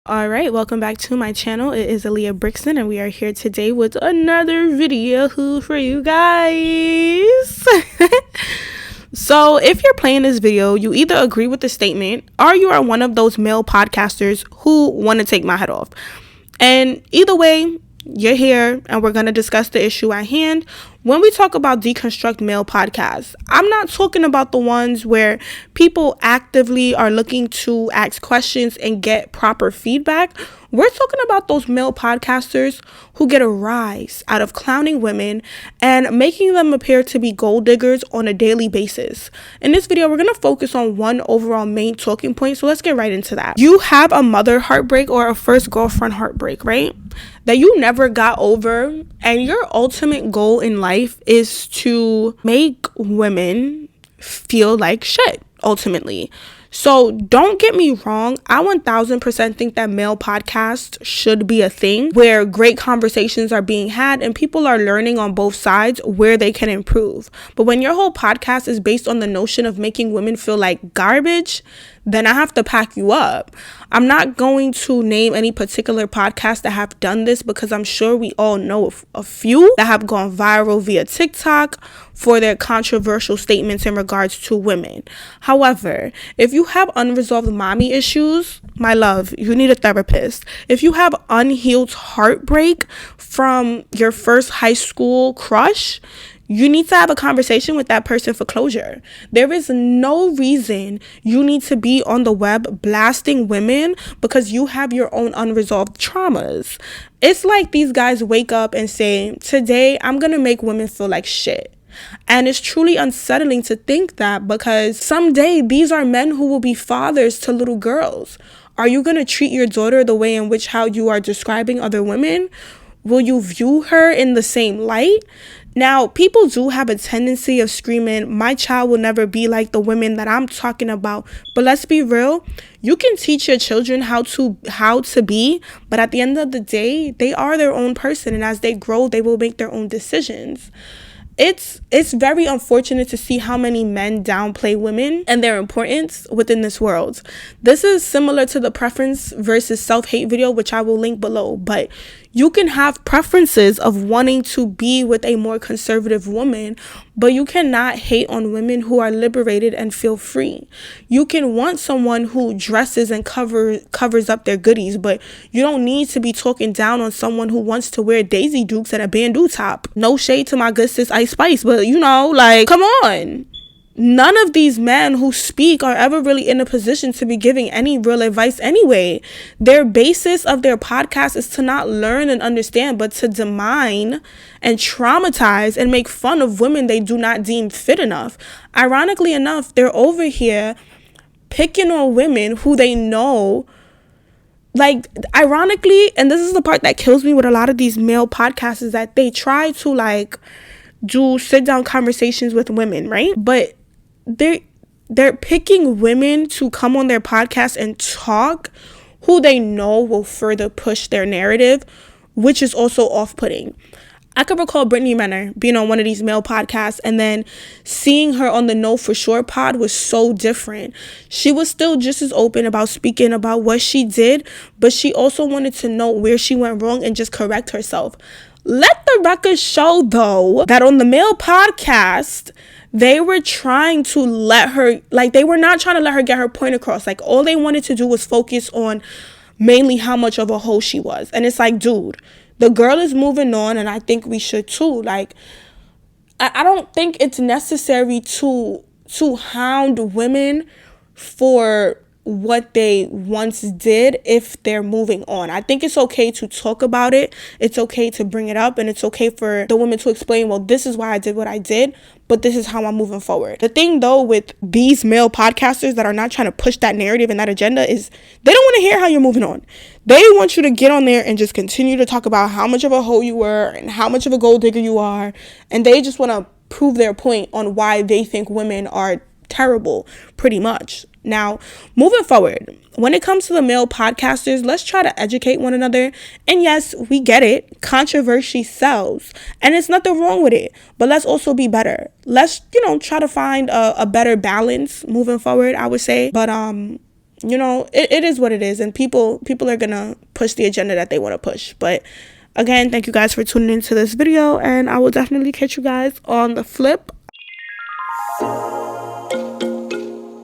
Alright, welcome back to my channel. It is Aaliyah Brixton and we are here today with another video for you guys. So if you're playing this video, you either agree with the statement or you are one of those male podcasters who want to take my head off. And either way, you're here and we're going to discuss the issue at hand. When we talk about deconstruct male podcasts, I'm not talking about the ones where people actively are looking to ask questions and get proper feedback. We're talking about those male podcasters who get a rise out of clowning women and making them appear to be gold diggers on a daily basis. In this video, we're going to focus on one overall main talking point. So let's get right into that. You have a mother heartbreak or a first girlfriend heartbreak, right? That you never got over, and your ultimate goal in life is to make women feel like shit, ultimately. So don't get me wrong, I 1000% think that male podcasts should be a thing where great conversations are being had and people are learning on both sides where they can improve. But when your whole podcast is based on the notion of making women feel like garbage, then I have to pack you up. I'm not going to name any particular podcasts that have done this because I'm sure we all know a few that have gone viral via TikTok for their controversial statements in regards to women. However, if you have unresolved mommy issues, my love, you need a therapist. If you have unhealed heartbreak from your first high school crush, you need to have a conversation with that person for closure. There is no reason you need to be on the web blasting women because you have your own unresolved traumas. It's like these guys wake up and say, today I'm going to make women feel like shit. And it's truly unsettling to think that because someday these are men who will be fathers to little girls. Are you going to treat your daughter the way in which how you are describing other women? Will you view her in the same light? Now, people do have a tendency of screaming, my child will never be like the women that I'm talking about. But let's be real. You can teach your children how to be, but at the end of the day, they are their own person. And as they grow, they will make their own decisions. It's very unfortunate to see how many men downplay women and their importance within this world. This is similar to the preference versus self-hate video, which I will link below. But you can have preferences of wanting to be with a more conservative woman, but you cannot hate on women who are liberated and feel free. You can want someone who dresses and covers up their goodies, but you don't need to be talking down on someone who wants to wear Daisy Dukes and a bandeau top. No shade to my good sis Ice Spice, but come on. None of these men who speak are ever really in a position to be giving any real advice anyway. Their basis of their podcast is to not learn and understand, but to demean and traumatize and make fun of women they do not deem fit enough. Ironically enough, they're over here picking on women who they know. Ironically, and this is the part that kills me with a lot of these male podcasts, is that they try to do sit down conversations with women, right? But they're picking women to come on their podcast and talk who they know will further push their narrative, which is also off-putting. I could recall Brittany Renner being on one of these male podcasts and then seeing her on the Know For Sure pod was so different. She was still just as open about speaking about what she did, but she also wanted to know where she went wrong and just correct herself. Let the record show, though, that on the male podcast, they were trying to let her, they were not trying to let her get her point across. All they wanted to do was focus on mainly how much of a hoe she was. And it's dude, the girl is moving on, and I think we should too. I don't think it's necessary to hound women for what they once did if they're moving on. I think it's okay to talk about it. It's okay to bring it up, and it's okay for the woman to explain, well, this is why I did what I did, but this is how I'm moving forward. The thing though with these male podcasters that are not trying to push that narrative and that agenda is they don't want to hear how you're moving on. They want you to get on there and just continue to talk about how much of a hoe you were and how much of a gold digger you are, and they just want to prove their point on why they think women are terrible, pretty much. Now, moving forward, when it comes to the male podcasters, let's try to educate one another. And yes, we get it. Controversy sells. And it's nothing wrong with it. But let's also be better. Let's, try to find a better balance moving forward, I would say. But, it is what it is. And people are going to push the agenda that they want to push. But again, thank you guys for tuning into this video. And I will definitely catch you guys on the flip.